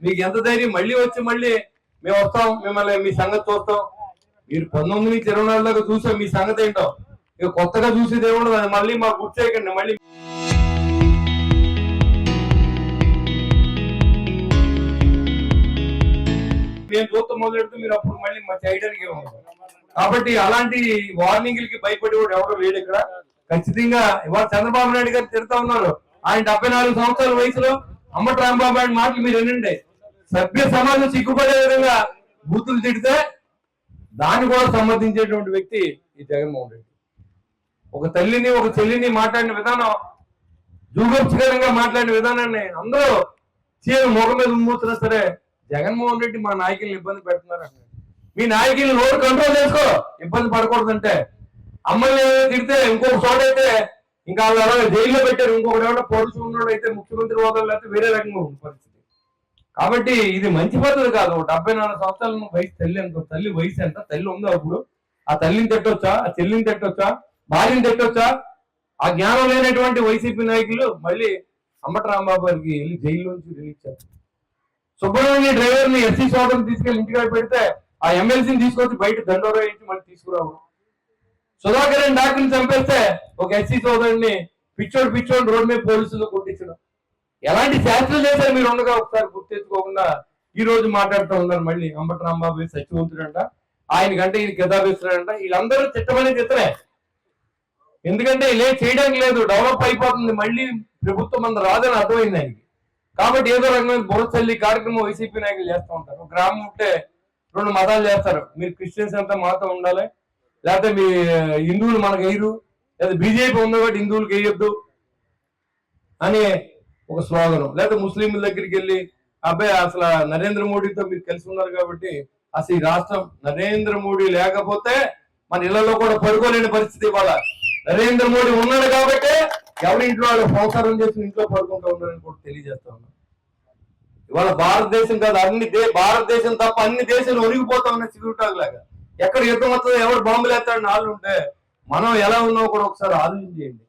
మీకు ఎంత ధైర్యం మళ్ళీ వచ్చి మళ్ళీ మేము వస్తాం మిమ్మల్ని మీ సంగతి చూస్తాం. మీరు 19 నుంచి 24 దాకా చూసాం మీ సంగతి ఏంటో. ఇక కొత్తగా చూసేది ఏముండదు. అది మళ్ళీ మాకు గుర్తు చేయకండి. మళ్ళీ మేము చూస్తాం మొదలెడితే మీరు అప్పుడు మళ్ళీ మా చేయడానికి ఉండదు. కాబట్టి అలాంటి వార్నింగ్లకి భయపడి కూడా ఎవరు లేడు ఇక్కడ. ఖచ్చితంగా ఇవాళ చంద్రబాబు నాయుడు గారు తిడతా ఉన్నారు. ఆయన 74 సంవత్సరాల వయసులో అంబటి రాంబాబు నాయుడు మాటలు మీరు వినండి. సభ్య సమాజం సిగ్గుపడే విధంగా బూతులు తిడితే దాన్ని కూడా సమర్థించేటువంటి వ్యక్తి ఈ జగన్మోహన్ రెడ్డి. ఒక తల్లిని ఒక చెల్లిని మాట్లాడిన విధానం, జూగర్చకరంగా మాట్లాడిన విధానాన్ని అందరూ చీర ముఖం మీద మూసినా సరే జగన్మోహన్ రెడ్డి మా నాయకులను ఇబ్బంది పెడుతున్నారు. మీ నాయకులు నోరు కంట్రోల్ చేసుకో, ఇబ్బంది పడకూడదంటే. అమ్మల్ని తిడితే ఇంకొక చోట అయితే ఇంకా అలాగే జైల్లో పెట్టారు. ఇంకొకటి ఏమన్నా పోలీసు ఉన్నాడు అయితే ముఖ్యమంత్రి హోదాలు లేకపోతే వేరే రకంగా ఉంది పరిస్థితి. కాబట్టి ఇది మంచి పద్ధతి కాదు. 74 సంవత్సరాల వయసు తల్లి ఎంత, తల్లి వయసు ఎంత, తల్లి ఉందో అప్పుడు ఆ తల్లిని తిట్టొచ్చా, ఆ చెల్లిని తిట్టొచ్చా, భార్యని తిట్టొచ్చా? ఆ జ్ఞానం లేనటువంటి వైసీపీ నాయకులు మళ్ళీ అంబటి రాంబాబు గారికి వెళ్ళి జైల్లోంచి రిలీజ్ చేస్తారు. సుబ్రహ్మణ్య డ్రైవర్ ని ఎస్సీ సోదరుని తీసుకెళ్లి ఇంటికి పెడితే ఆ ఎమ్మెల్సీని తీసుకొచ్చి బయట దండోరా వేయించి మళ్ళీ తీసుకురావడం. సుధాకర్ అని డాక్టర్ని చంపేస్తే ఒక ఎస్సీ సోదరుని పిచ్చోడు రోడ్ మీద పోలీసులు కొట్టించడం. ఎలాంటి శాస్త్రాలు చేశారు మీరు ఉండగా ఒకసారి గుర్తెచ్చుకోకుండా ఈ రోజు మాట్లాడుతూ ఉన్నారు. మళ్ళీ అంబటి రాంబాబు సత్యవంతుడంట, ఆయన కంటే ఈయన కితాబిస్తున్నాడంట. వీళ్ళందరూ తిట్టమనే తిట్టలే. ఎందుకంటే ఇలా చేయడానికి లేదు, డెవలప్ అయిపోతుంది, మళ్ళీ ప్రభుత్వం అంత రాదని అర్థమైంది ఆయనకి. కాబట్టి ఏదో రకమైన బురచల్లి కార్యక్రమం వైసీపీ నాయకులు చేస్తూ ఉంటారు. ఒక గ్రామం ఉంటే 2 మతాలు చేస్తారు. మీరు క్రిస్టియన్స్ అంతా మాతో ఉండాలి, లేకపోతే మీ హిందువులు మనకు వేయరు, లేదా బీజేపీ ఉంది కాబట్టి హిందువులకు వేయొద్దు అని ఒక స్లోగనం. లేదా ముస్లింల దగ్గరికి వెళ్ళి అబ్బాయి అసలు నరేంద్ర మోడీతో మీరు కలిసి ఉన్నారు కాబట్టి అసలు ఈ రాష్ట్రం నరేంద్ర మోడీ లేకపోతే మన ఇళ్లలో కూడా పడుకోలేని పరిస్థితి. ఇవాళ నరేంద్ర మోడీ ఉన్నాడు కాబట్టి ఎవరింట్లో వాళ్ళు సంసారం చేసి ఇంట్లో పడుకుంటూ ఉన్నారని కూడా తెలియజేస్తా ఉన్నాం. ఇవాళ భారతదేశం కాదు, భారతదేశం తప్ప అన్ని దేశాలు ఒరిగిపోతా ఉన్నాయి సిగురుటాకు లాగా. ఎక్కడ యుద్ధం వస్తుందో, ఎవరు బాంబులు వేస్తాడని వాళ్ళు ఉంటే మనం ఎలా ఉన్నామో కూడా ఒకసారి ఆలోచన చేయండి.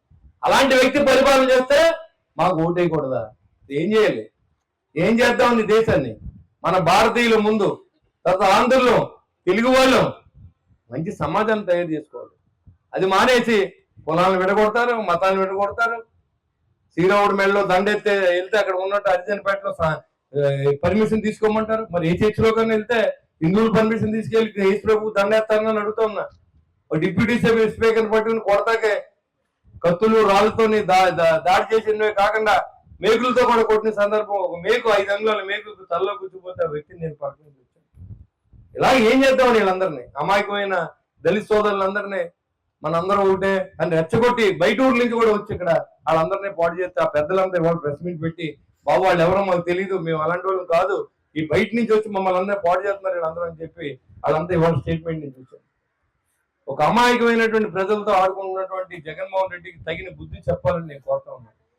అలాంటి వ్యక్తి పరిపాలన చేస్తే మాకు ఓటేయకూడదా? ఏం చేయాలి? ఏం చేద్దాం ఈ దేశాన్ని? మన భారతీయుల ముందు, తర్వాత ఆంధ్రులు, తెలుగు వాళ్ళు మంచి సమాజాన్ని తయారు చేసుకోవాలి. అది మానేసి కులాలను విడగొడతారు, మతాలను విడగొడతారు. శ్రీరాముడి మెడలో దండెత్తే వెళ్తే అక్కడ ఉన్నట్టు అర్జున్పేటలో పర్మిషన్ తీసుకోమంటారు. మరి ఏ చర్చిలో కానీ వెళ్తే హిందువులు పర్మిషన్ తీసుకెళ్లి యేసు ప్రభు దండేస్తారని అడుగుతా ఉన్నా. డిప్యూటీ స్పీకర్ పట్టుకుని కొడతాకే కత్తులు రాళ్ళతోని దాడి చేసినవే కాకుండా మేకులతో కూడా కొట్టిన సందర్భం. ఒక మేకు 5 అంగుళాల మేకులకు తలలో గుచ్చిపోతే ఆ వ్యక్తిని నేను పక్కన చూసాను. ఇలా ఏం చేద్దాం వీళ్ళందరినీ, అమాయకమైన దళిత సోదరులందరినీ మనందరం ఒకటే అని రెచ్చగొట్టి బయట ఊర్ల నుంచి కూడా వచ్చి ఇక్కడ వాళ్ళందరినీ పాడు చేస్తే ఆ పెద్దలందరూ వాళ్ళు ప్రెస్ మీట్ పెట్టి బాబు వాళ్ళు ఎవరో మాకు తెలియదు, మేము అలాంటి వాళ్ళం కాదు, ఈ బయట నుంచి వచ్చి మమ్మల్ని అందరూ పాడు చేస్తున్నారు వీళ్ళందరూ అని చెప్పి వాళ్ళంతా ఇవాళ స్టేట్మెంట్ నుంచి వచ్చారు. ఒక అమాయకమైనటువంటి ప్రజలతో ఆడుకుంటున్నటువంటి జగన్మోహన్ రెడ్డికి తగిన బుద్ధి చెప్పాలని నేను కోరుతా ఉన్నాను.